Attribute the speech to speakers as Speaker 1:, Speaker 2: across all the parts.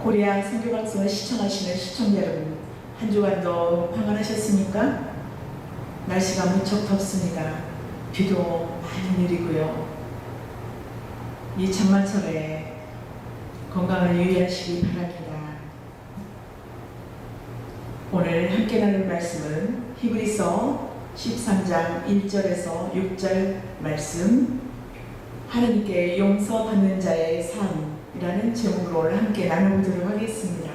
Speaker 1: 코리아 선교방송을 시청하시는 시청자 여러분, 한 주간도 평안하셨습니까? 날씨가 무척 덥습니다. 비도 많이 내리고요. 이 장마철에 건강을 유의하시기 바랍니다. 오늘 함께 나눌 말씀은 히브리서 13장 1절에서 6절 말씀, 하나님께 용서받는 자의 삶이라는 제목으로 오늘 함께 나눠보도록 하겠습니다.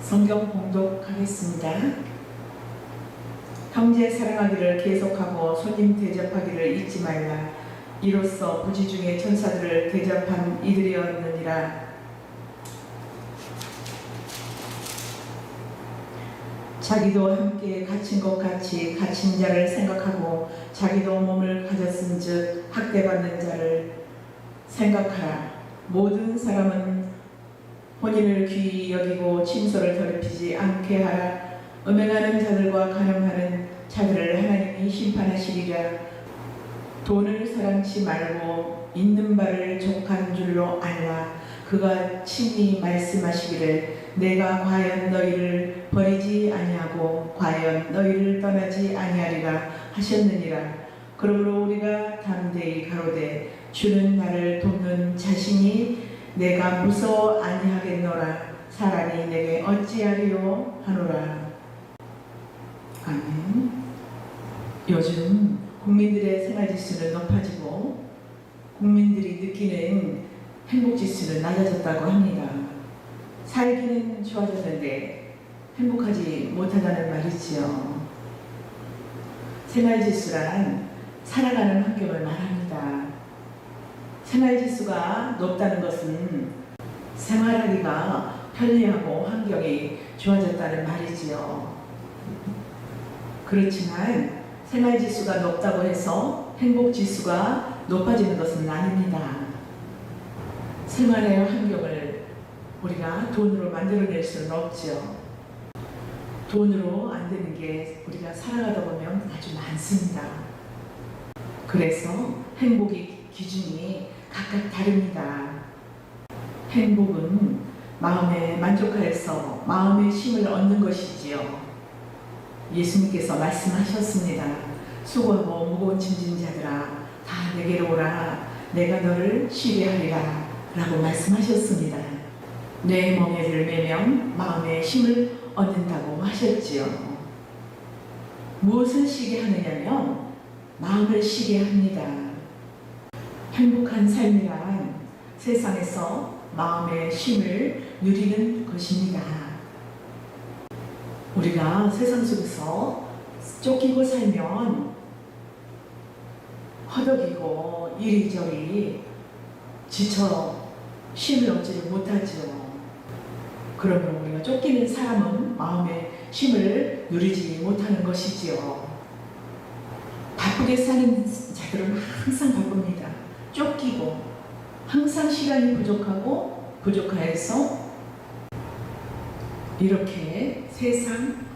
Speaker 1: 성경 봉독하겠습니다. 형제 사랑하기를 계속하고 손님 대접하기를 잊지 말라. 이로써 부지 중에 천사들을 대접한 이들이었느니라. 자기도 함께 갇힌 것 같이 갇힌 자를 생각하고 자기도 몸을 가졌은 즉 학대받는 자를 생각하라. 모든 사람은 혼인을 귀히 여기고 침소를 더럽히지 않게 하라. 음행하는 자들과 간음하는 자들을 하나님이 심판하시리라. 돈을 사랑치 말고 있는 바를 족한 줄로 알라. 그가 친히 말씀하시기를 내가 과연 너희를 버리지 아니하고 과연 너희를 떠나지 아니하리라 하셨느니라. 그러므로 우리가 담대히 가로되 주는 나를 돕는 자신이 내가 무서워 아니하겠노라. 사람이 내게 어찌하리요 하노라. 아멘. 요즘 국민들의 생활지수는 높아지고 국민들이 느끼는 행복지수는 낮아졌다고 합니다. 살기는 좋아졌는데 행복하지 못하다는 말이지요. 생활지수란 살아가는 환경을 말합니다. 생활지수가 높다는 것은 생활하기가 편리하고 환경이 좋아졌다는 말이지요. 그렇지만 생활지수가 높다고 해서 행복지수가 높아지는 것은 아닙니다. 생활의 환경을 우리가 돈으로 만들어낼 수는 없죠. 돈으로 안 되는 게 우리가 살아가다 보면 아주 많습니다. 그래서 행복의 기준이 각각 다릅니다. 행복은 마음에 만족하여서 마음의 쉼을 얻는 것이지요. 예수님께서 말씀하셨습니다. 수고하고 무거운 짐진 자들아 다 내게로 오라. 내가 너를 쉬게 하리라 라고 말씀하셨습니다. 내 멍에를 매면 마음의 힘을 얻는다고 하셨지요. 무엇을 쉬게 하느냐면 마음을 쉬게 합니다. 행복한 삶이란 세상에서 마음의 쉼을 누리는 것입니다. 우리가 세상 속에서 쫓기고 살면 허덕이고 이리저리 지쳐 쉼을 얻지를 못하죠. 그러면 우리가 쫓기는 사람은 마음의 쉼을 누리지 못하는 것이지요. 바쁘게 사는 자들은 항상 바쁩니다. 쫓기고 항상 시간이 부족하고 부족하여서 이렇게 세상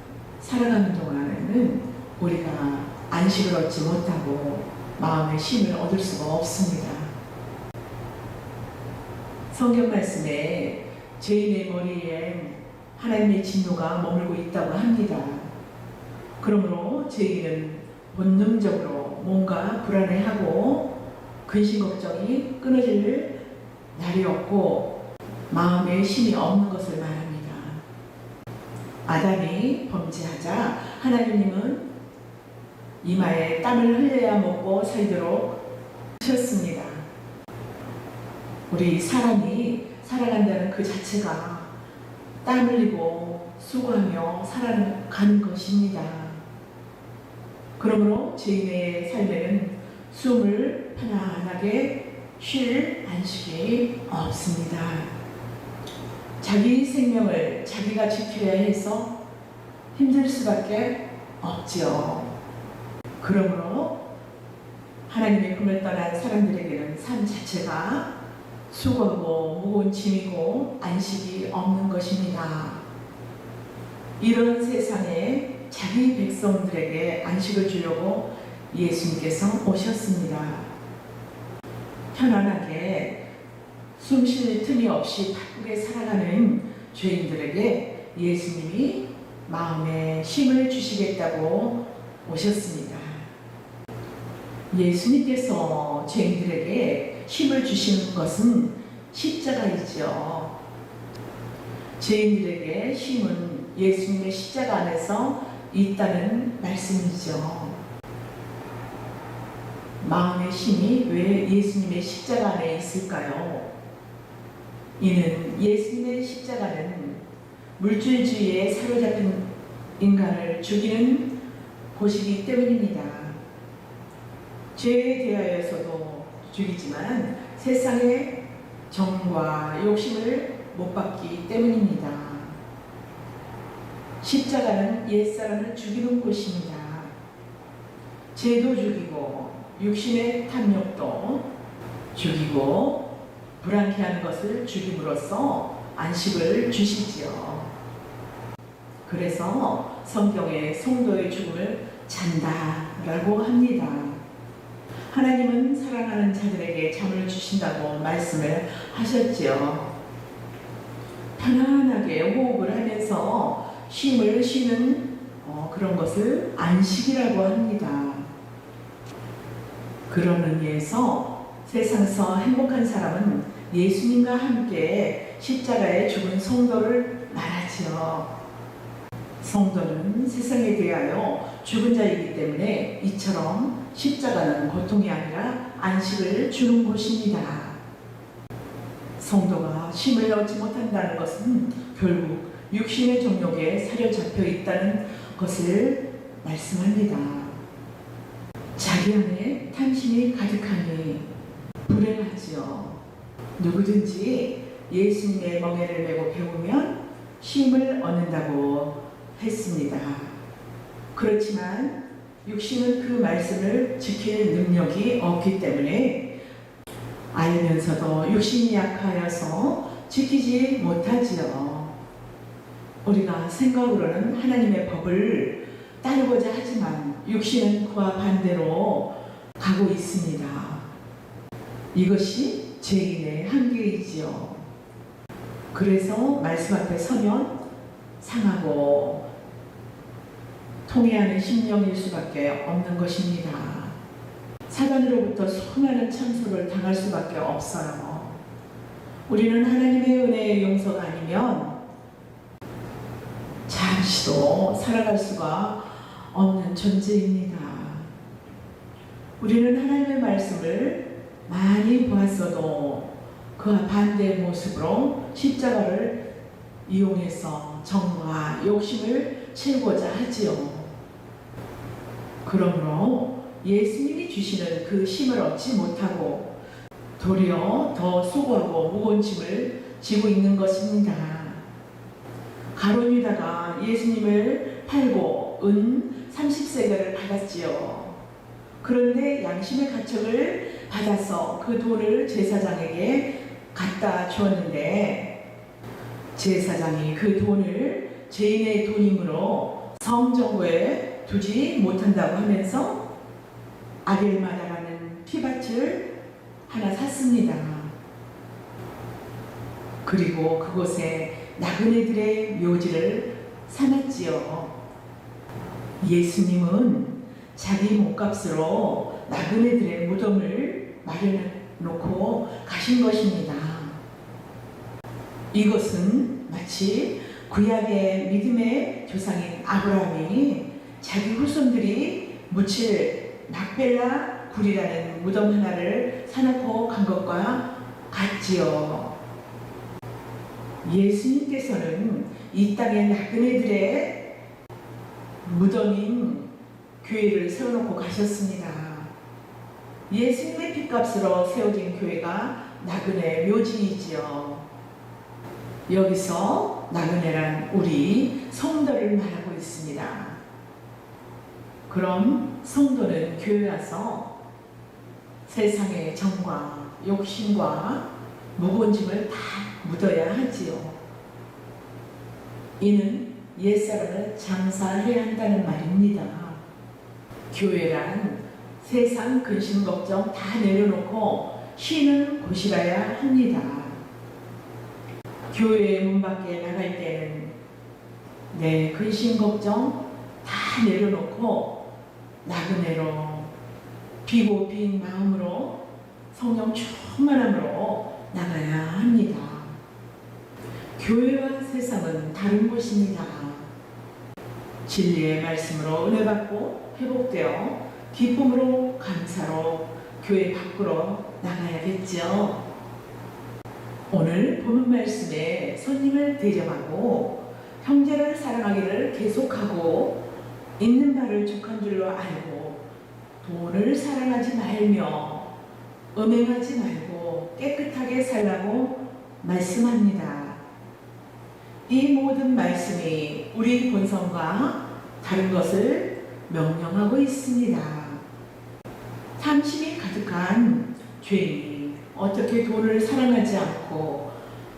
Speaker 1: 살아가는 동안에는 우리가 안식을 얻지 못하고 마음의 쉼을 얻을 수가 없습니다. 성경 말씀에 죄인의 머리에 하나님의 진노가 머물고 있다고 합니다. 그러므로 죄인은 본능적으로 뭔가 불안해하고 근심 걱정이 끊어질 날이 없고 마음에 쉼이 없는 것을 말합니다. 아담이 범죄하자 하나님은 이마에 땀을 흘려야 먹고 살도록 하셨습니다. 우리 사람이 살아간다는 그 자체가 땀 흘리고 수고하며 살아가는 것입니다. 그러므로 죄인의 삶에는 숨을 편안하게 쉴 안식이 없습니다. 자기 생명을 자기가 지키려 해서 힘들 수밖에 없지요. 그러므로 하나님의 품을 떠난 사람들에게는 삶 자체가 수고하고 무거운 짐이고 안식이 없는 것입니다. 이런 세상에 자기 백성들에게 안식을 주려고 예수님께서 오셨습니다. 편안하게 숨 쉴 틈이 없이 바쁘게 살아가는 죄인들에게 예수님이 마음에 힘을 주시겠다고 오셨습니다. 예수님께서 죄인들에게 힘을 주시는 것은 십자가이죠. 죄인들에게 힘은 예수님의 십자가 안에서 있다는 말씀이죠. 마음의 힘이 왜 예수님의 십자가 안에 있을까요? 이는 예수님의 십자가는 물질주의에 사로잡힌 인간을 죽이는 곳이기 때문입니다. 죄에 대하여서도 죽이지만 세상의 정과 욕심을 못 받기 때문입니다. 십자가는 옛사람을 죽이는 곳입니다. 죄도 죽이고 육신의 탐욕도 죽이고 불안케 하는 것을 죽임으로써 안식을 주시지요. 그래서 성경에 성도의 죽음을 잔다라고 합니다. 하나님은 사랑하는 자들에게 잠을 주신다고 말씀을 하셨지요. 편안하게 호흡을 하면서 쉼을 쉬는 그런 것을 안식이라고 합니다. 그런 의미에서 세상에서 행복한 사람은 예수님과 함께 십자가에 죽은 성도를 말하지요. 성도는 세상에 대하여 죽은 자이기 때문에 이처럼 십자가는 고통이 아니라 안식을 주는 곳입니다. 성도가 쉼을 얻지 못한다는 것은 결국 육신의 정욕에 사로잡혀 있다는 것을 말씀합니다. 자기 안에 탐심이 가득하니 불행하지요. 누구든지 예수님의 멍에를 메고 배우면 쉼을 얻는다고 했습니다. 그렇지만 육신은 그 말씀을 지킬 능력이 없기 때문에 알면서도 육신이 약하여서 지키지 못하지요. 우리가 생각으로는 하나님의 법을 따르고자 하지만 육신은 그와 반대로 가고 있습니다. 이것이 죄인의 한계이지요. 그래서 말씀 앞에 서면 상하고 통해하는 심령일 수밖에 없는 것입니다. 사단으로부터 수많은 참소를 당할 수밖에 없어요. 우리는 하나님의 은혜의 용서가 아니면 잠시도 살아갈 수가 없는 존재입니다. 우리는 하나님의 말씀을 많이 보았어도 그와 반대의 모습으로 십자가를 이용해서 정과 욕심을 채우고자 하지요. 그러므로 예수님이 주시는 그 힘을 얻지 못하고 도리어 더 수고하고 무거운 짐을 지고 있는 것입니다. 가룟 유다가 예수님을 팔고 은 30세겔을 받았지요. 그런데 양심의 가책을 받아서 그 돈을 제사장에게 갖다 주었는데 제사장이 그 돈을 죄인의 돈이므로 성정고에 두지 못한다고 하면서 아벨마다라는 피밭을 하나 샀습니다. 그리고 그곳에 나그네들의 묘지를 사놨지요. 예수님은 자기 몸값으로 나그네들의 무덤을 마련해 놓고 가신 것입니다. 이것은 마치 구약의 믿음의 조상인 아브라함이 자기 후손들이 묻힐 막벨라 굴이라는 무덤 하나를 사놓고 간 것과 같지요. 예수님께서는 이 땅의 나그네들의 무덤인 교회를 세워놓고 가셨습니다. 예수님의 핏값으로 세워진 교회가 나그네 묘지이지요. 여기서 나그네란 우리 성도를 말하고 있습니다. 그럼 성도는 교회 와서 세상의 정과 욕심과 무거운 짐을 다 묻어야 하지요. 이는 옛사람을 장사해야 한다는 말입니다. 교회란 세상 근심 걱정 다 내려놓고 쉬는 곳이라야 합니다. 교회 문 밖에 나갈 때는 내 근심 걱정 다 내려놓고 나그네로 비고 빈 마음으로 성령 충만함으로 나가야 합니다. 교회와 세상은 다른 곳입니다. 진리의 말씀으로 은혜 받고 회복되어 기쁨으로 감사로 교회 밖으로 나가야겠죠. 오늘 본문 말씀에 손님을 대접하고 형제를 사랑하기를 계속하고 있는 바를 족한 줄로 알고 돈을 사랑하지 말며 음행하지 말고 깨끗하게 살라고 말씀합니다. 이 모든 말씀이 우리 본성과 다른 것을 명령하고 있습니다. 탐심이 가득한 죄인이 어떻게 돈을 사랑하지 않고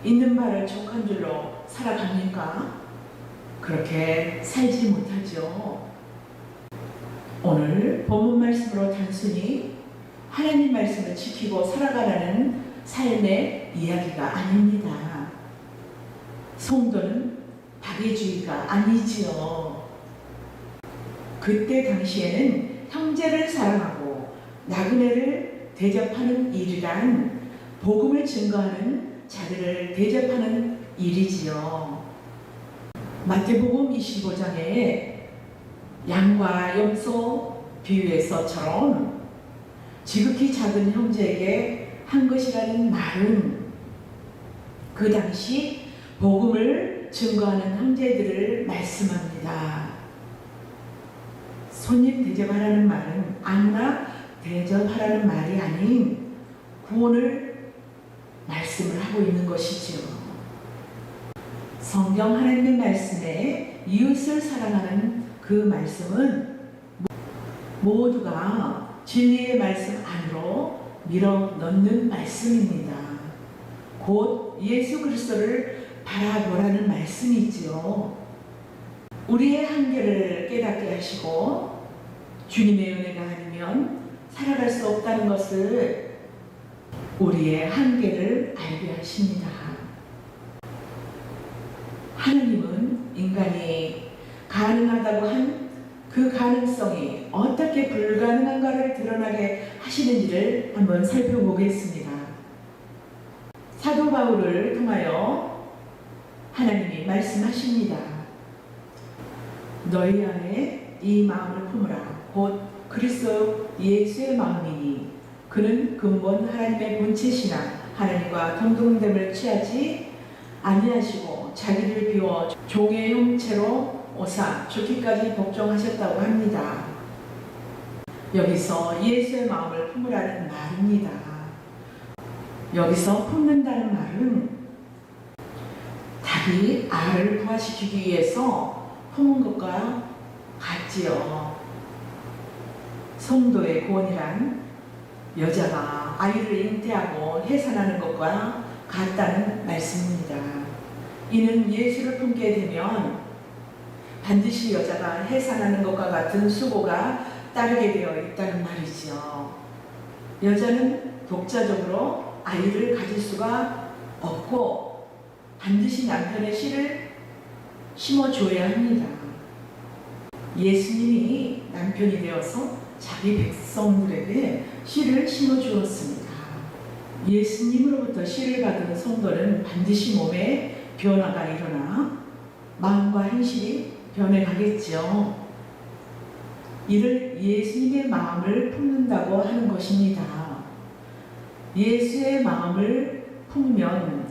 Speaker 1: 있는 바를 족한 줄로 살아갑니까? 그렇게 살지 못하죠. 오늘 본문 말씀으로 단순히 하나님 말씀을 지키고 살아가라는 삶의 이야기가 아닙니다. 성도는 박애주의가 아니지요. 그때 당시에는 형제를 사랑하고 나그네를 대접하는 일이란 복음을 증거하는 자들을 대접하는 일이지요. 마태복음 25장에 양과 염소 비유에서처럼 지극히 작은 형제에게 한 것이라는 말은 그 당시 복음을 증거하는 형제들을 말씀합니다. 손님 대접하라는 말은 아무나 대접하라는 말이 아닌 구원을 말씀을 하고 있는 것이죠. 성경 하나님의 말씀에 이웃을 사랑하는 그 말씀은 모두가 진리의 말씀 안으로 밀어 넣는 말씀입니다. 곧 예수 그리스도를 바라보라는 말씀이지요. 우리의 한계를 깨닫게 하시고 주님의 은혜가 아니면 살아갈 수 없다는 것을 우리의 한계를 알게 하십니다. 하나님은 인간이 가능하다고 한 그 가능성이 어떻게 불가능한가를 드러나게 하시는지를 한번 살펴보겠습니다. 사도 바울을 통하여 하나님이 말씀하십니다. 너희 안에 이 마음을 품으라. 곧 그리스도 예수의 마음이니 그는 근본 하나님의 본체시나 하나님과 동등됨을 취하지 아니하시고 자기를 비워 종의 형체로 오사 죽기까지 복종하셨다고 합니다. 여기서 예수의 마음을 품으라는 말입니다. 여기서 품는다는 말은 닭이 알을 부화시키기 위해서 품은 것과 같지요. 성도의 구원이란 여자가 아이를 잉태하고 해산하는 것과 같다는 말씀입니다. 이는 예수를 품게 되면 반드시 여자가 해산하는 것과 같은 수고가 따르게 되어 있다는 말이죠. 여자는 독자적으로 아이를 가질 수가 없고 반드시 남편의 씨를 심어줘야 합니다. 예수님이 남편이 되어서 자기 백성들에게 씨를 심어주었습니다. 예수님으로부터 씨를 받은 성도는 반드시 몸에 변화가 일어나 마음과 행실이 변해가겠죠. 이를 예수님의 마음을 품는다고 하는 것입니다. 예수의 마음을 품으면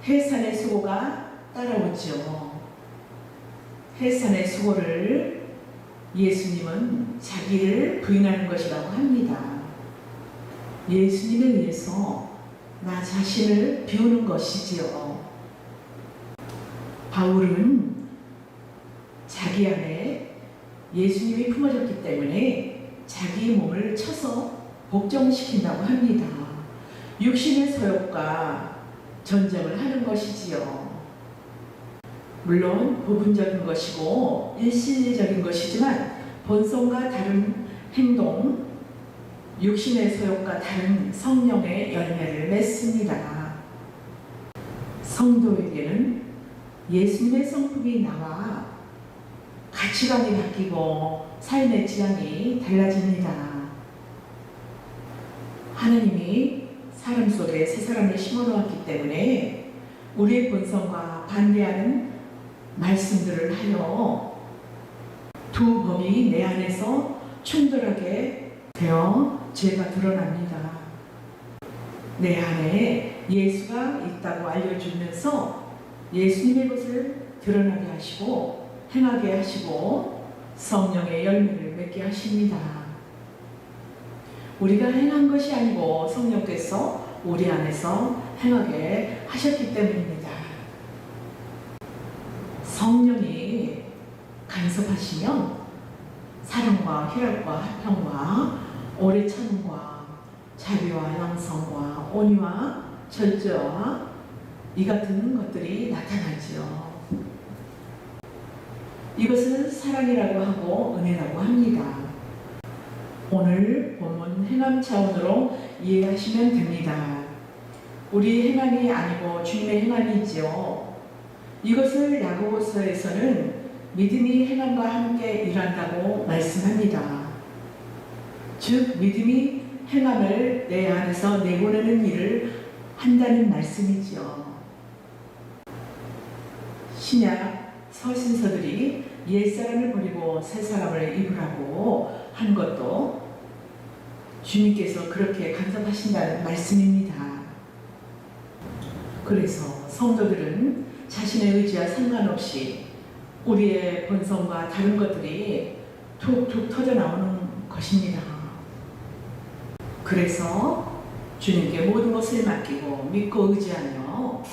Speaker 1: 해산의 수고가 따라오죠. 해산의 수고를 예수님은 자기를 부인하는 것이라고 합니다. 예수님에 의해서 나 자신을 비우는 것이지요. 바울은 자기 안에 예수님이 품어졌기 때문에 자기 몸을 쳐서 복종시킨다고 합니다. 육신의 소욕과 전쟁을 하는 것이지요. 물론 부분적인 것이고 일시적인 것이지만 본성과 다른 행동, 육신의 소욕과 다른 성령의 열매를 맺습니다. 성도에게는 예수님의 성품이 나와 가치관이 바뀌고 삶의 질환이 달라집니다. 하나님이 사람 속에 새 사람을 심어놓았기 때문에 우리의 본성과 반대하는 말씀들을 하여 두 범이 내 안에서 충돌하게 되어 죄가 드러납니다. 내 안에 예수가 있다고 알려주면서 예수님의 것을 드러나게 하시고 행하게 하시고 성령의 열매를 맺게 하십니다. 우리가 행한 것이 아니고 성령께서 우리 안에서 행하게 하셨기 때문입니다. 성령이 간섭하시면 사랑과 희락과 화평과 오래 참음과 자비와 양성과 온유와 절제와 이 같은 것들이 나타나지요. 이것을 사랑이라고 하고 은혜라고 합니다. 오늘 본문 행함 차원으로 이해하시면 됩니다. 우리 행함이 아니고 주님의 행함이지요. 이것을 야고보서에서는 믿음이 행함과 함께 일한다고 말씀합니다. 즉 믿음이 행함을 내 안에서 내보내는 일을 한다는 말씀이지요. 신약 서신서들이 옛사람을 버리고 새사람을 입으라고 한 것도 주님께서 그렇게 간섭하신다는 말씀입니다. 그래서 성도들은 자신의 의지와 상관없이 우리의 본성과 다른 것들이 툭툭 터져 나오는 것입니다. 그래서 주님께 모든 것을 맡기고 믿고 의지하며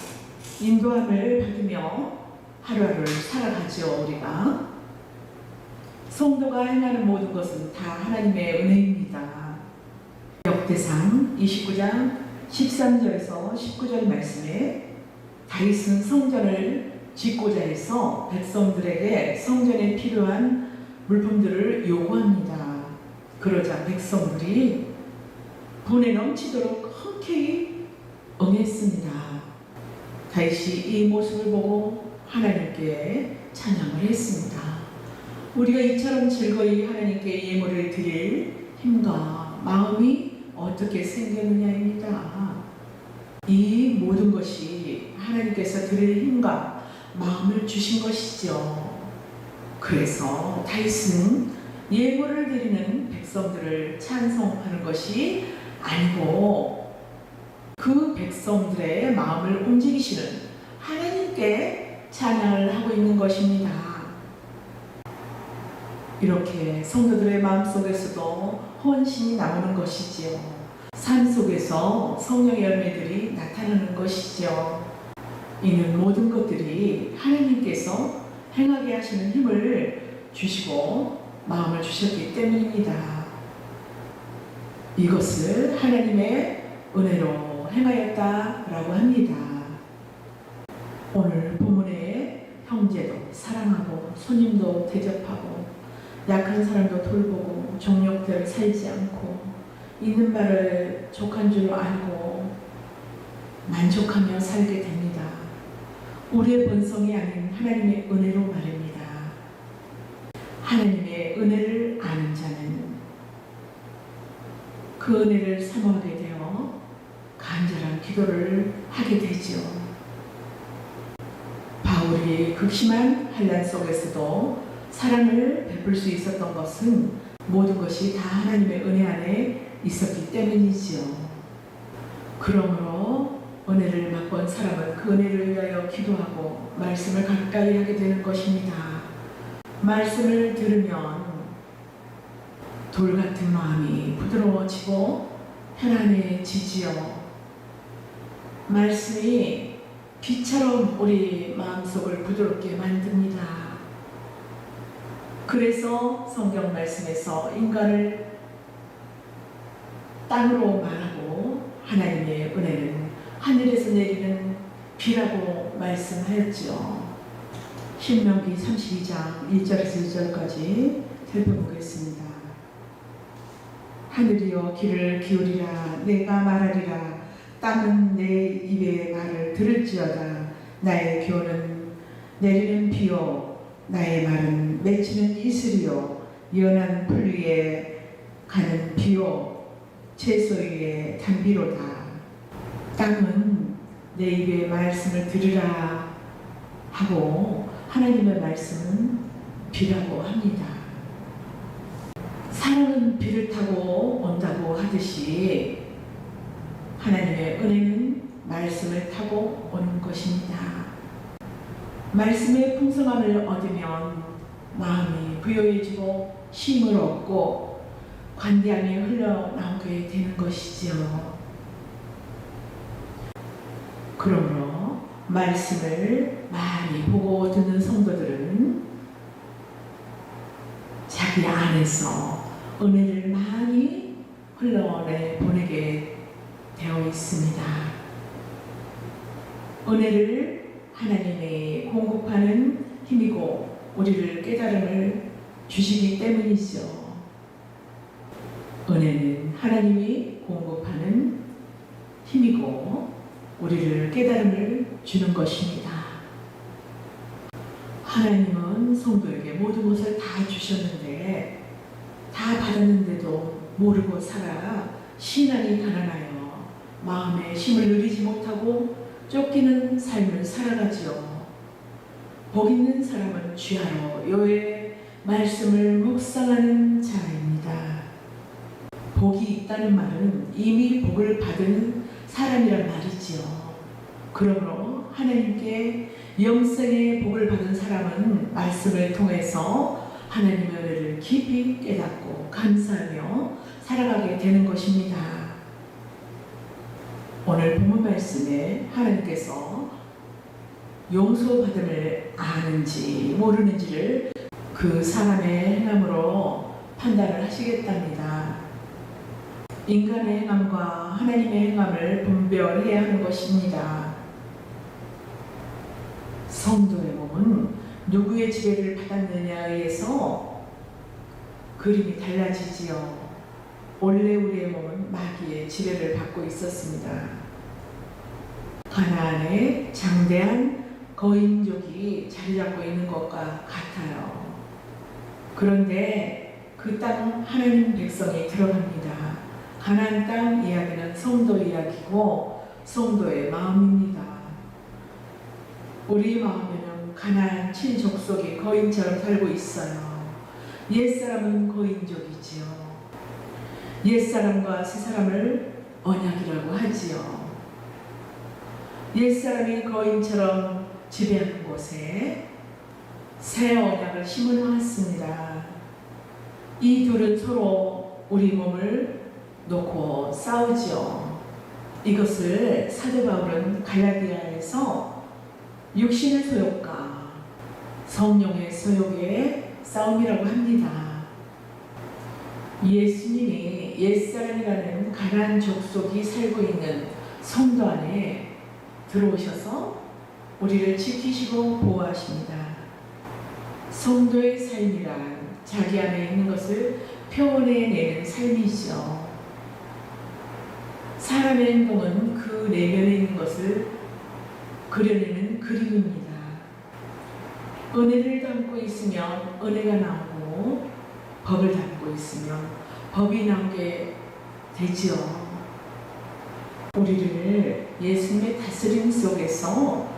Speaker 1: 인도함을 받으며 하루하루를 살아가죠. 우리가 성도가 행하는 모든 것은 다 하나님의 은혜입니다. 역대상 29장 13절에서 19절 말씀에 다윗은 성전을 짓고자 해서 백성들에게 성전에 필요한 물품들을 요구합니다. 그러자 백성들이 분에 넘치도록 흔쾌히 응했습니다. 다윗이 이 모습을 보고 하나님께 찬양을 했습니다. 우리가 이처럼 즐거이 하나님께 예물을 드릴 힘과 마음이 어떻게 생겼느냐입니다. 이 모든 것이 하나님께서 드릴 힘과 마음을 주신 것이죠. 그래서 다윗은 예물을 드리는 백성들을 찬송하는 것이 아니고 그 백성들의 마음을 움직이시는 하나님께 찬양을 하고 있는 것입니다. 이렇게 성도들의 마음속에서도 헌신이 나오는 것이지요. 삶 속에서 성령의 열매들이 나타나는 것이지요. 이는 모든 것들이 하나님께서 행하게 하시는 힘을 주시고 마음을 주셨기 때문입니다. 이것을 하나님의 은혜로 행하였다라고 합니다. 오늘 본문에 형제도 사랑하고 손님도 대접하고 약한 사람도 돌보고 정욕대로 살지 않고 있는 말을 족한 줄 알고 만족하며 살게 됩니다. 우리의 본성이 아닌 하나님의 은혜로 말입니다. 하나님의 은혜를 아는 자는 그 은혜를 사모하게 되어 간절한 기도를 하게 되죠. 바울이 극심한 환난 속에서도 사랑을 베풀 수 있었던 것은 모든 것이 다 하나님의 은혜 안에 있었기 때문이지요. 그러므로 은혜를 맛본 사람은 그 은혜를 위하여 기도하고 말씀을 가까이 하게 되는 것입니다. 말씀을 들으면 돌 같은 마음이 부드러워지고 편안해지지요. 말씀이 비처럼 우리 마음속을 부드럽게 만듭니다. 그래서 성경 말씀에서 인간을 땅으로 말하고 하나님의 은혜는 하늘에서 내리는 비라고 말씀하였지요. 신명기 32장 1절에서 2절까지 살펴보겠습니다. 하늘이여 귀를 기울이라. 내가 말하리라. 땅은 내 입의 말을 들을지어다. 나의 교훈은 내리는 비요 나의 말은 맺히는 이슬이요 연한 풀 위에 가는 비요 채소 위에 담비로다. 땅은 내 입의 말씀을 들으라 하고 하나님의 말씀은 비라고 합니다. 사랑은 비를 타고 온다고 하듯이 하나님의 은혜는 말씀을 타고 오는 것입니다. 말씀의 풍성함을 얻으면 마음이 부요해지고 쉼을 얻고 관대함이 흘러나오게 되는 것이지요. 그러므로 말씀을 많이 보고 듣는 성도들은 자기 안에서 은혜를 많이 흘러보내게 되어 있습니다. 은혜를 하나님이 공급하는 힘이고 우리를 깨달음을 주시기 때문이죠. 은혜는 하나님이 공급하는 힘이고 우리를 깨달음을 주는 것입니다. 하나님은 성도에게 모든 것을 다 주셨는데 다 받았는데도 모르고 살아 신앙이 가난하여 마음에 힘을 누리지 못하고 쫓기는 삶을 살아가지요. 복 있는 사람은 주야로 여호와의 말씀을 묵상하는 자입니다. 복이 있다는 말은 이미 복을 받은 사람이란 말이지요. 그러므로 하나님께 영생의 복을 받은 사람은 말씀을 통해서 하나님의 은혜를 깊이 깨닫고 감사하며 살아가게 되는 것입니다. 오늘 본문 말씀에 하나님께서 용서받음을 아는지 모르는지를 그 사람의 행함으로 판단을 하시겠답니다. 인간의 행함과 하나님의 행함을 분별해야 하는 것입니다. 성도의 몸은 누구의 지배를 받았느냐에 의해서 그림이 달라지지요. 원래 우리의 몸은 마귀의 지배를 받고 있었습니다. 가나안에 장대한 거인족이 자리 잡고 있는 것과 같아요. 그런데 그 땅 하나님 백성이 들어갑니다. 가나안 땅 이야기는 성도 이야기고 성도의 마음입니다. 우리 마음에는 가나안 친족속이 거인처럼 살고 있어요. 옛사람은 거인족이지요. 옛사람과 새사람을 언약이라고 하지요. 옛사람이 거인처럼 지배하는 곳에 새 언약을 심어놓았습니다. 이 둘은 서로 우리 몸을 놓고 싸우지요. 이것을 사도 바울은 갈라디아에서 육신의 소욕과 성령의 소욕의 싸움이라고 합니다. 예수님이 옛사람이라는 가나안 족속이 살고 있는 성도 안에 들어오셔서 우리를 지키시고 보호하십니다. 성도의 삶이란 자기 안에 있는 것을 표현해내는 삶이죠. 사람의 행동은 그 내면에 있는 것을 그려내는 그림입니다. 은혜를 담고 있으면 은혜가 나오고 법을 담고 있으면 법이 나오게 되지요. 우리를 예수님의 다스림 속에서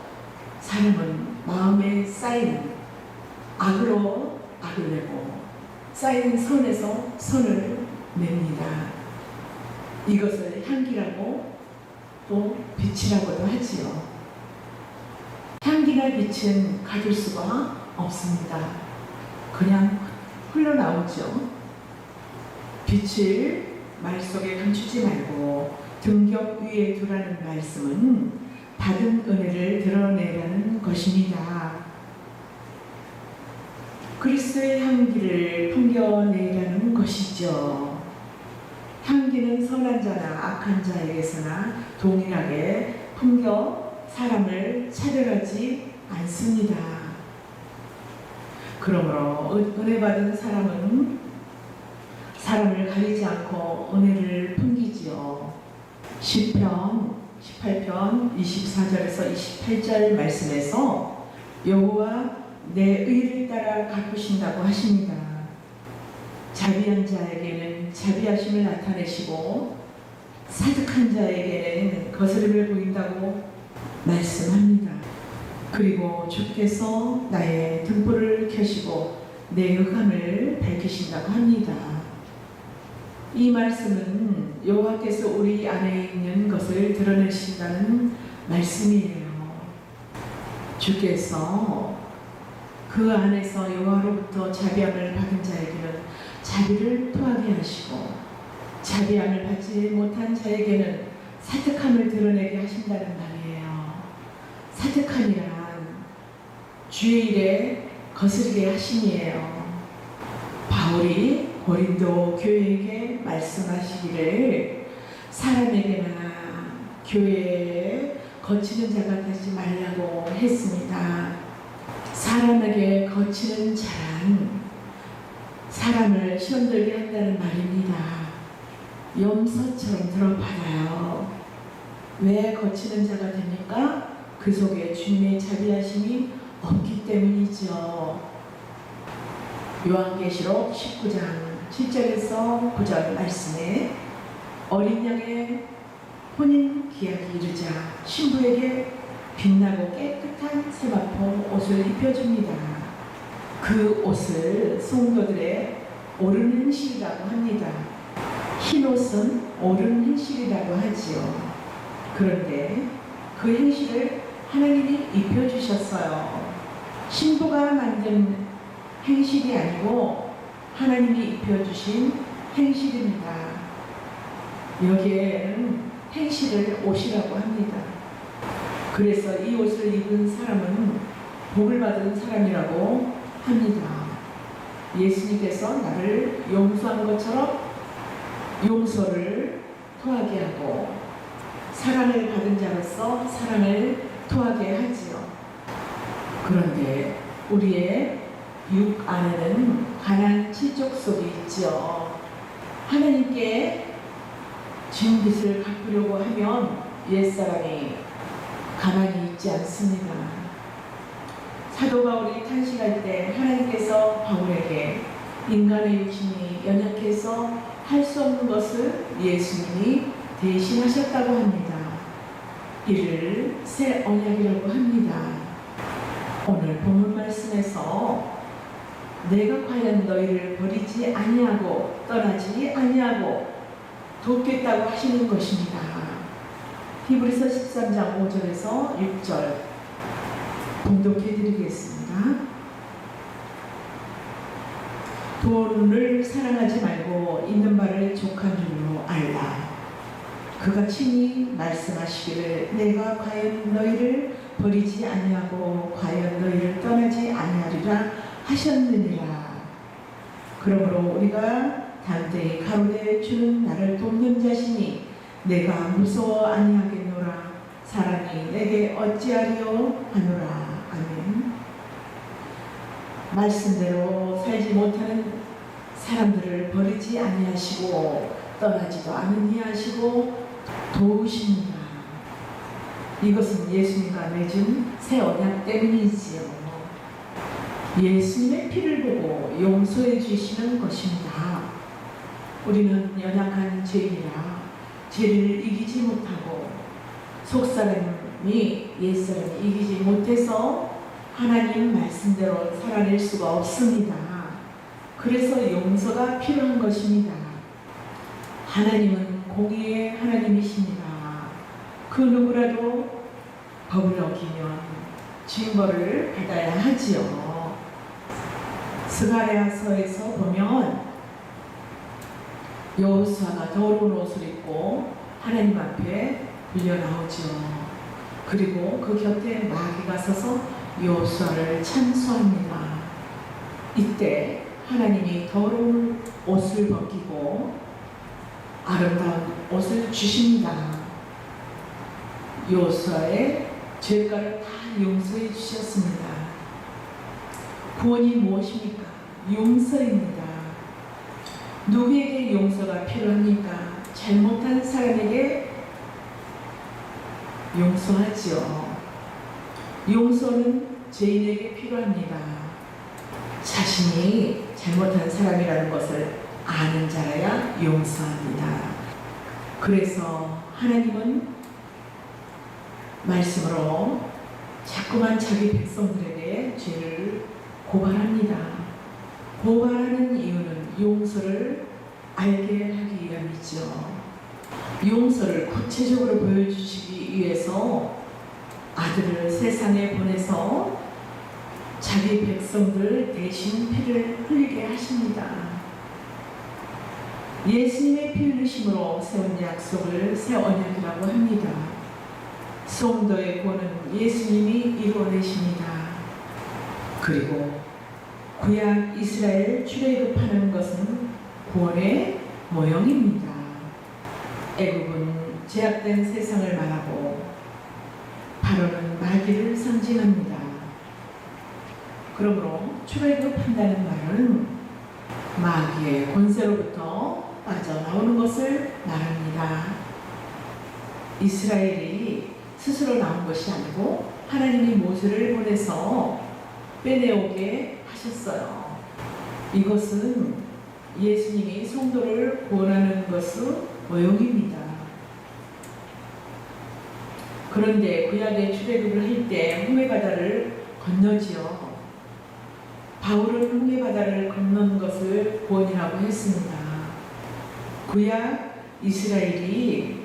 Speaker 1: 사람은 마음에 쌓인 악으로 악을 내고 쌓인 선에서 선을 냅니다. 이것을 향기라고 또 빛이라고도 하지요. 향기나 빛은 가둘 수가 없습니다. 그냥 흘러나오죠. 빛을 말 속에 감추지 말고 등경 위에 두라는 말씀은 받은 은혜를 드러내라는 것입니다. 그리스도의 향기를 풍겨내라는 것이죠. 향기는 선한 자나 악한 자에게서나 동일하게 풍겨 사람을 차별하지 않습니다. 그러므로 은혜 받은 사람은 사람을 가리지 않고 은혜를 풍기지요. 시편 18편 24절에서 28절 말씀에서 여호와 내 의를 따라 갚으신다고 하십니다. 자비한 자에게는 자비하심을 나타내시고 사득한 자에게는 거스름을 보인다고 말씀합니다. 그리고 주께서 나의 등불을 켜시고 내 흑암을 밝히신다고 합니다. 이 말씀은 여호와께서 우리 안에 있는 것을 드러내신다는 말씀이에요. 주께서 그 안에서 여호와로부터 자비함을 받은 자에게는 자비를 토하게 하시고 자비함을 받지 못한 자에게는 사특함을 드러내게 하신다는 말이에요. 사특함이란 주의 일에 거스르게 하심이에요. 바울이 고린도 교회에게 말씀하시기를 사람에게나 교회에 거치는 자가 되지 말라고 했습니다. 사람에게 거치는 자란 사람을 시험들게 한다는 말입니다. 염소처럼 들어받아요. 왜 거치는 자가 됩니까? 그 속에 주님의 자비하심이 없기 때문이죠. 요한계시록 19장 7절에서 9절 말씀에 어린 양의 혼인 기약이 이르자 신부에게 빛나고 깨끗한 세마포 옷을 입혀줍니다. 그 옷을 성도들의 옳은 행실이라고 합니다. 흰 옷은 옳은 행실이라고 하지요. 그런데 그 행실을 하나님이 입혀주셨어요. 신부가 만든 행실이 아니고 하나님이 입혀주신 행실입니다. 여기에는 행실을 옷이라고 합니다. 그래서 이 옷을 입은 사람은 복을 받은 사람이라고 합니다. 예수님께서 나를 용서한 것처럼 용서를 토하게 하고 사랑을 받은 자로서 사랑을 토하게 하지요. 그런데 우리의 육 안에는 가난 치욕 속이 있지요. 하나님께 진 빚을 갚으려고 하면 옛사람이 가만히 있지 않습니다. 사도 바울이 탄식할 때 하나님께서 바울에게 인간의 육신이 연약해서 할 수 없는 것을 예수님이 대신하셨다고 합니다. 이를 새 언약이라고 합니다. 오늘 본문 말씀에서 내가 과연 너희를 버리지 아니하고 떠나지 아니하고 돕겠다고 하시는 것입니다. 히브리서 13장 5절에서 6절 봉독해 드리겠습니다. 돈을 사랑하지 말고 있는 바를 족한 줄로 알라. 그가 친히 말씀하시기를 내가 과연 너희를 버리지 아니하고 과연 너희를 떠나지 아니하리라 하셨느니라. 그러므로 우리가 담대히 가로되 주는 나를 돕는 자시니 내가 무서워 아니하겠노라. 사람이 내게 어찌하리요 하노라. 아멘. 말씀대로 살지 못하는 사람들을 버리지 아니하시고 떠나지도 아니하시고 도우십니다. 이것은 예수님과 맺은 새 언약 때문이지요. 예수님의 피를 보고 용서해 주시는 것입니다. 우리는 연약한 죄인이라 죄를 이기지 못하고 속사람이 옛사람이 이기지 못해서 하나님 말씀대로 살아낼 수가 없습니다. 그래서 용서가 필요한 것입니다. 하나님은 공의의 하나님이십니다. 그 누구라도 법을 어기면 징벌을 받아야 하지요. 스가랴서에서 보면 여호수아가 더러운 옷을 입고 하나님 앞에 불려 나오죠. 그리고 그 곁에 마귀가 서서 여호수아를 찬송합니다. 이때 하나님이 더러운 옷을 벗기고 아름다운 옷을 주십니다. 여호수아의 죄가를 다 용서해 주셨습니다. 구원이 무엇입니까? 용서입니다. 누구에게 용서가 필요합니까? 잘못한 사람에게 용서하지요. 용서는 죄인에게 필요합니다. 자신이 잘못한 사람이라는 것을 아는 자라야 용서합니다. 그래서 하나님은 말씀으로 자꾸만 자기 백성들에게 죄를 고발합니다. 고발하는 이유는 용서를 알게 하기 위함이죠. 용서를 구체적으로 보여주시기 위해서 아들을 세상에 보내서 자기 백성들 대신 피를 흘리게 하십니다. 예수님의 피 흘리심으로 세운 약속을 새 언약이라고 합니다. 성도의 구원은 예수님이 이루어내십니다. 그리고 구약 이스라엘 출애굽하는 것은 구원의 모형입니다. 애굽은 제약된 세상을 말하고 바로는 마귀를 상징합니다. 그러므로 출애굽한다는 말은 마귀의 권세로부터 빠져나오는 것을 말합니다. 이스라엘이 스스로 나온 것이 아니고 하나님이 모세를 보내서 빼내오게 하셨어요. 이것은 예수님이 성도를 구원하는 것의 모형입니다. 그런데 구약의 출애굽을 할 때 홍해바다를 건너지요. 바울은 홍해바다를 건넌 것을 구원이라고 했습니다. 구약 이스라엘이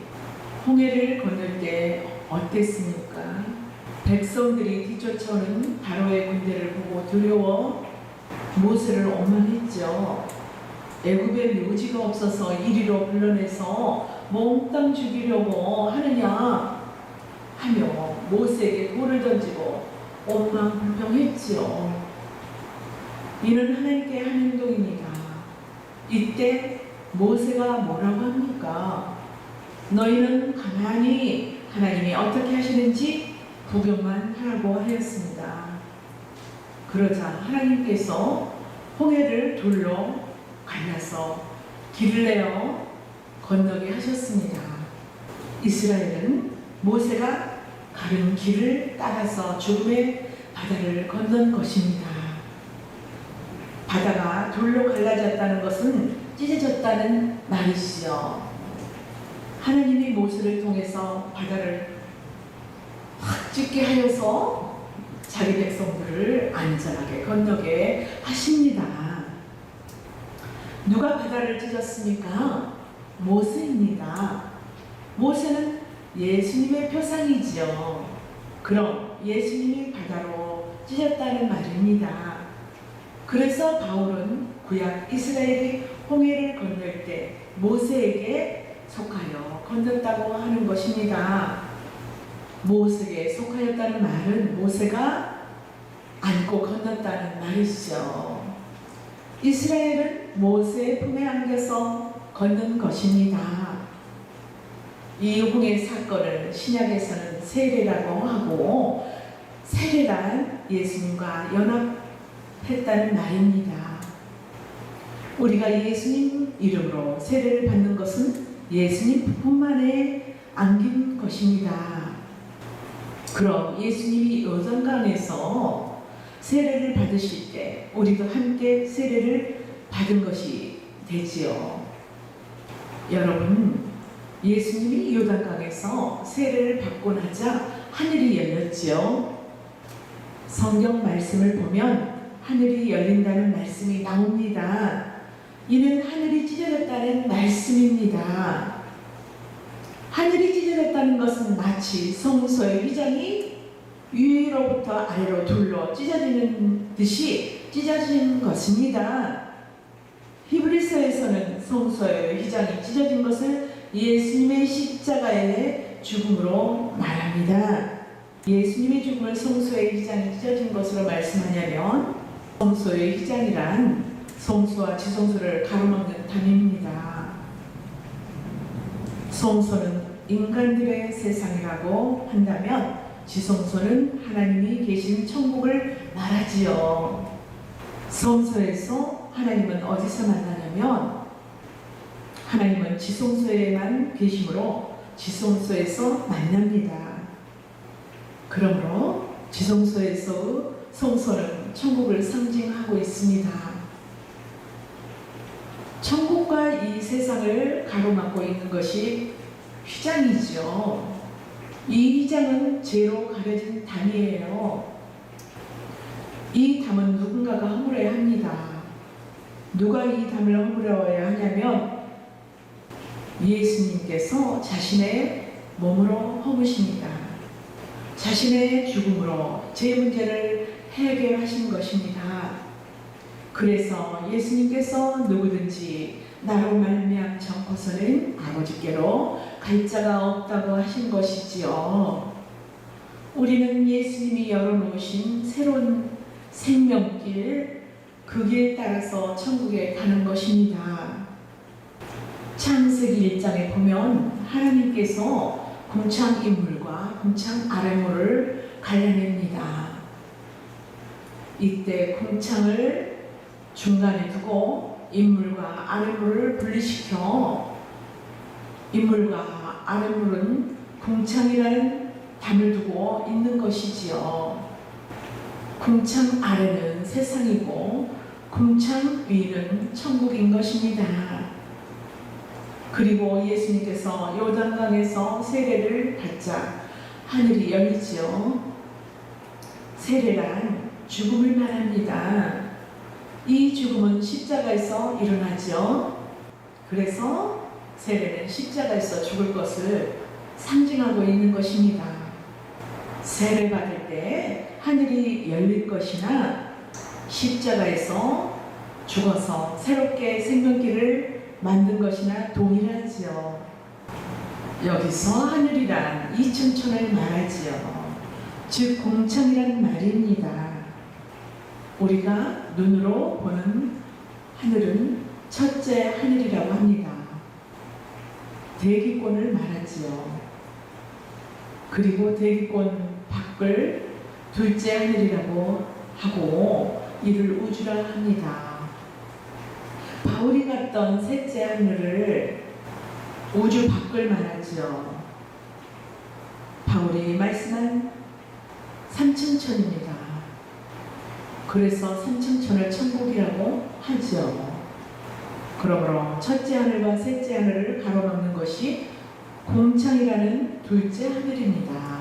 Speaker 1: 홍해를 건널 때 어땠습니까? 백성들이 뒤쫓아오는 바로의 군대를 보고 두려워 모세를 원망했죠. 애굽에 묘지가 없어서 이리로 불러내서 몽땅 죽이려고 하느냐 하며 모세에게 돌을 던지고 원망불평했지요. 이는 하나님께 한 행동입니다. 이때 모세가 뭐라고 합니까? 너희는 가만히 하나님이 어떻게 하시는지 구경만 하라고 하였습니다. 그러자 하나님께서 홍해를 돌로 갈라서 길을 내어 건너게 하셨습니다. 이스라엘은 모세가 가른 길을 따라서 죽음의 바다를 건넌 것입니다. 바다가 돌로 갈라졌다는 것은 찢어졌다는 말이지요. 하나님이 모세를 통해서 바다를 확 찢게 하여서 자기 백성들을 안전하게 건너게 하십니다. 누가 바다를 찢었습니까? 모세입니다. 모세는 예수님의 표상이지요. 그럼 예수님이 바다로 찢었다는 말입니다. 그래서 바울은 구약 이스라엘이 홍해를 건널 때 모세에게 속하여 건넜다고 하는 것입니다. 모세에게 속하였다는 말은 모세가 안고 건넜다는 말이죠. 이스라엘은 모세의 품에 안겨서 건넌 것입니다. 이 홍해 사건을 신약에서는 세례라고 하고, 세례란 예수님과 연합했다는 말입니다. 우리가 예수님 이름으로 세례를 받는 것은 예수님 품만에 안긴 것입니다. 그럼 예수님이 요단강에서 세례를 받으실 때 우리도 함께 세례를 받은 것이 되지요. 여러분, 예수님이 요단강에서 세례를 받고 나자 하늘이 열렸지요. 성경 말씀을 보면 하늘이 열린다는 말씀이 나옵니다. 이는 하늘이 찢어졌다는 말씀입니다. 하늘이 찢어졌다는 것은 마치 성소의 휘장이 위로부터 아래로 둘러 찢어지는 듯이 찢어진 것입니다. 히브리서에서는 성소의 휘장이 찢어진 것을 예수님의 십자가의 죽음으로 말합니다. 예수님의 죽음을 성소의 휘장이 찢어진 것으로 말씀하냐면, 성소의 휘장이란 성소와 지성소를 가로막는 담입니다. 성소는 인간들의 세상이라고 한다면 지성소는 하나님이 계신 천국을 말하지요. 성소에서 하나님은 어디서 만나냐면, 하나님은 지성소에만 계심으로 지성소에서 만납니다. 그러므로 지성소에서 성소는 천국을 상징하고 있습니다. 천국과 이 세상을 가로막고 있는 것이 휘장이죠. 이 휘장은 죄로 가려진 담이에요. 이 담은 누군가가 허물어야 합니다. 누가 이 담을 허물어야 하냐면 예수님께서 자신의 몸으로 허무십니다. 자신의 죽음으로 제 문제를 해결하신 것입니다. 그래서 예수님께서 누구든지 나로 말미암지 않고서는 아버지께로 갈 자가 없다고 하신 것이지요. 우리는 예수님이 열어놓으신 새로운 생명길, 그 길 따라서 천국에 가는 것입니다. 창세기 1장에 보면 하나님께서 궁창 윗물과 궁창 아랫물을 갈라냅니다. 이때 궁창을 중간에 두고 윗물과 아랫물을 분리시켜 윗물과 아랫물은 궁창이라는 담을 두고 있는 것이지요. 궁창 아래는 세상이고 궁창 위는 천국인 것입니다. 그리고 예수님께서 요단강에서 세례를 받자 하늘이 열리지요. 세례란 죽음을 말합니다. 이 죽음은 십자가에서 일어나죠. 그래서 세례는 십자가에서 죽을 것을 상징하고 있는 것입니다. 세례 받을 때 하늘이 열릴 것이나 십자가에서 죽어서 새롭게 생명길을 만든 것이나 동일하지요. 여기서 하늘이란 이천천을 말하지요. 즉 공창이란 말입니다. 우리가 눈으로 보는 하늘은 첫째 하늘이라고 합니다. 대기권을 말하지요. 그리고 대기권 밖을 둘째 하늘이라고 하고 이를 우주라 합니다. 바울이 갔던 셋째 하늘을 우주 밖을 말하죠. 바울이 말씀한 삼층천입니다. 그래서 삼층천을 천국이라고 하죠. 그러므로 첫째 하늘과 셋째 하늘을 가로막는 것이 공창이라는 둘째 하늘입니다.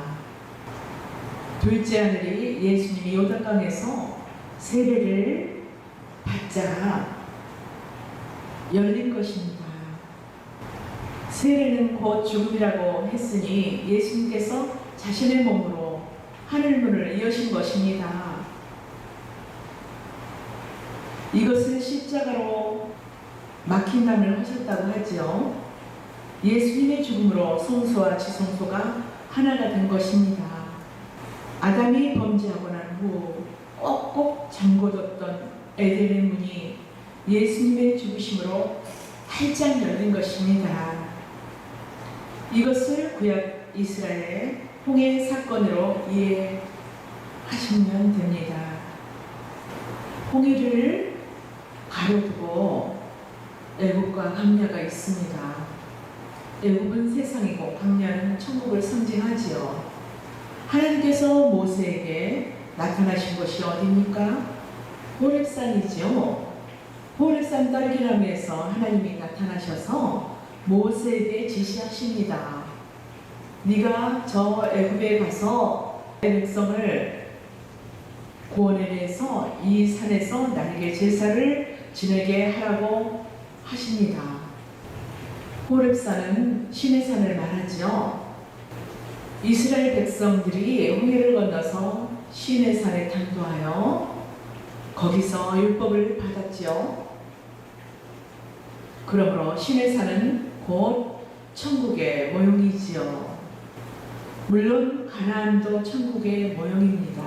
Speaker 1: 둘째 하늘이 예수님이 요단강에서 세례를 받자 열린 것입니다. 세례는 곧 죽음이라고 했으니 예수님께서 자신의 몸으로 하늘문을 여신 것입니다. 이것을 십자가로 막힌 담을 하셨다고 하지요. 예수님의 죽음으로 성소와 지성소가 하나가 된 것입니다. 아담이 범죄하고 난 후 꼭꼭 잠궈뒀던 에덴의 문이 예수님의 죽으심으로 활짝 열린 것입니다. 이것을 구약 이스라엘의 홍해 사건으로 이해하시면 됩니다. 홍해를 가로두고 애굽과 광야가 있습니다. 애굽은 세상이고 광야는 천국을 상징하지요. 하나님께서 모세에게 나타나신 것이 어디입니까? 호렙산이지요. 호렙산 떨기나무에서 하나님이 나타나셔서 모세에게 지시하십니다. 네가 저 애굽에 가서 내 백성을 구원해내서 이 산에서 나에게 제사를 지내게 하라고 하십니다. 호렙산은 신의 산을 말하죠. 이스라엘 백성들이 홍해를 건너서 신의 산에 당도하여 거기서 율법을 받았지요. 그러므로 신의 산은 곧 천국의 모형이지요. 물론 가나안도 천국의 모형입니다.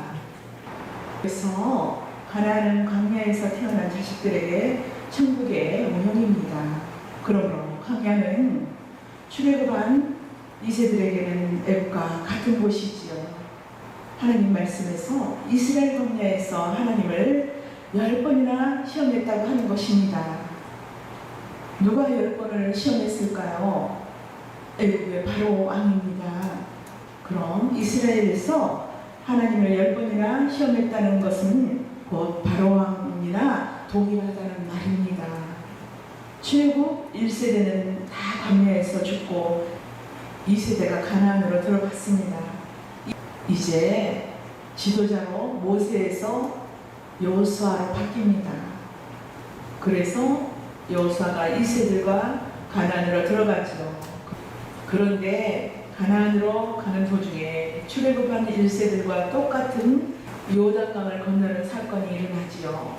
Speaker 1: 그래서 가나안은 광야에서 태어난 자식들에게 천국의 모형입니다. 그러므로 광야는 출애굽한 이세들에게는 애굽과 같은 곳이지요. 하나님 말씀에서 이스라엘 광야에서 하나님을 10번이나 시험했다고 하는 것입니다. 누가 10번을 시험했을까요? 애굽의 바로 왕입니다. 그럼 이스라엘에서 하나님을 10번이나 시험했다는 것은 곧 바로왕이나 동일하다는 말입니다. 출애굽 1세대는 다 광야에서 죽고 2세대가 가나안으로 들어갔습니다. 이제 지도자로 모세에서 여호수아로 바뀝니다. 그래서 여호수아가 1세들과 가나안으로 들어가죠. 그런데 가나안으로 가는 도중에 출애굽한 1세들과 똑같은 요단강을 건너는 사건이 일어나지요.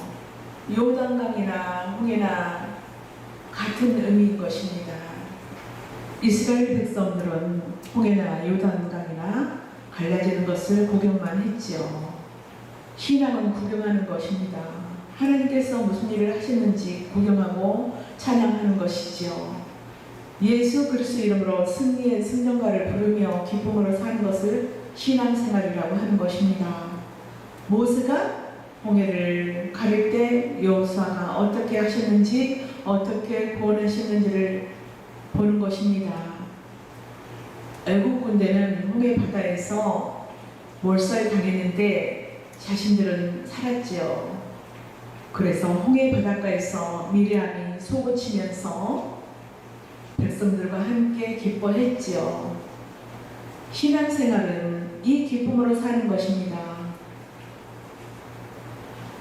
Speaker 1: 요단강이나 홍해나 같은 의미인 것입니다. 이스라엘 백성들은 홍해나 요단강이나 갈라지는 것을 구경만 했지요. 신앙은 구경하는 것입니다. 하나님께서 무슨 일을 하셨는지 구경하고 찬양하는 것이지요. 예수 그리스도 이름으로 승리의 승전가를 부르며 기쁨으로 사는 것을 신앙생활이라고 하는 것입니다. 모세가 홍해를 가릴 때 여호수아가 어떻게 하셨는지 어떻게 구원하셨는지를 보는 것입니다. 애국 군대는 홍해 바다에서 몰살 당했는데 자신들은 살았지요. 그래서 홍해 바닷가에서 미리암이 소고치면서 백성들과 함께 기뻐했지요. 신앙생활은 이 기쁨으로 사는 것입니다.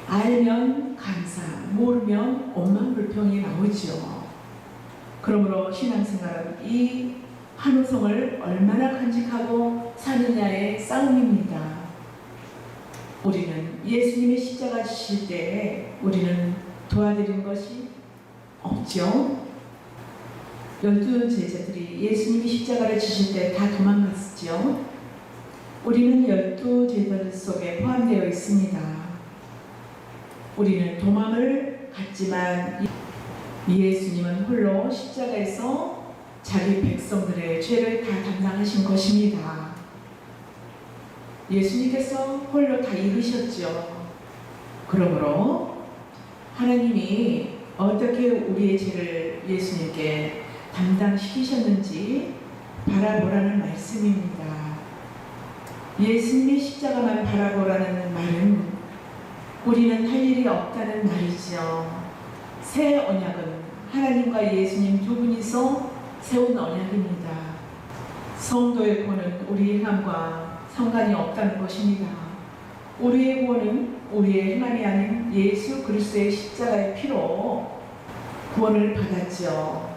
Speaker 1: 알면 감사, 모르면 오만 불평이 나오지요. 그러므로 신앙생활은 이 한우성을 얼마나 간직하고 사느냐의 싸움입니다. 우리는 예수님의 십자가 지실 때 우리는 도와드린 것이 없죠. 12제자들이 예수님이 십자가를 지실 때 다 도망갔죠. 우리는 12제자들 속에 포함되어 있습니다. 우리는 도망을 갔지만 예수님은 홀로 십자가에서 자기 백성들의 죄를 다 담당하신 것입니다. 예수님께서 홀로 다 이기셨죠. 그러므로 하나님이 어떻게 우리의 죄를 예수님께 담당시키셨는지 바라보라는 말씀입니다. 예수님의 십자가만 바라보라는 말은 우리는 할 일이 없다는 말이죠. 새 언약은 하나님과 예수님 두 분이서 세운 언약입니다. 성도의 구원은 우리의 행함과 상관이 없다는 것입니다. 우리의 구원은 우리의 행함이 아닌 예수 그리스도의 십자가의 피로 구원을 받았죠.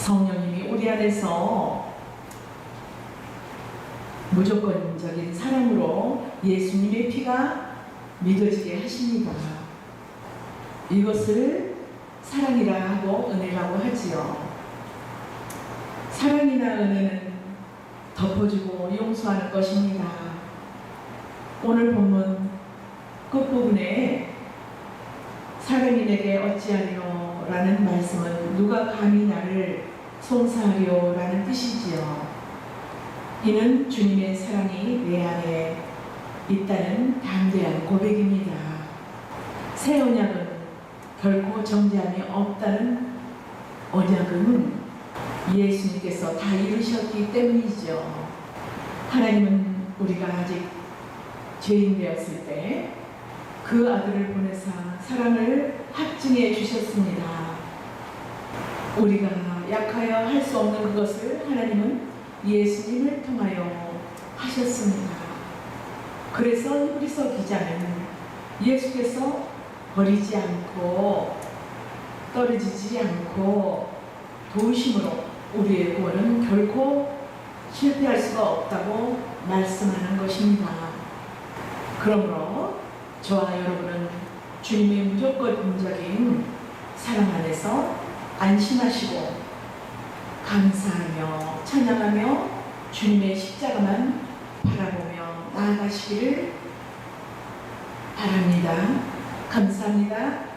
Speaker 1: 성령님이 우리 안에서 무조건적인 사랑으로 예수님의 피가 믿어지게 하십니다. 이것을 사랑이라 하고 은혜라고 하지요. 사랑이나 은혜는 덮어주고 용서하는 것입니다. 오늘 본문 끝부분에 사람이 내게 어찌하리요 라는 말씀은 누가 감히 나를 송사하리요 라는 뜻이지요. 이는 주님의 사랑이 내 안에 있다는 담대한 고백입니다. 새 언약은 결코 정죄함이 없다는 언약은 예수님께서 다 이루셨기 때문이죠. 하나님은 우리가 아직 죄인 되었을 때 그 아들을 보내사 사랑을 확증해 주셨습니다. 우리가 약하여 할 수 없는 그것을 하나님은 예수님을 통하여 하셨습니다. 그래서 히브리서 기자는 예수께서 버리지 않고 떨어지지 않고 도우심으로 우리의 구원은 결코 실패할 수가 없다고 말씀하는 것입니다. 그러므로 저와 여러분은 주님의 무조건적인 사랑 안에서 안심하시고 감사하며 찬양하며 주님의 십자가만 바라보며 나아가시기를 바랍니다. 감사합니다.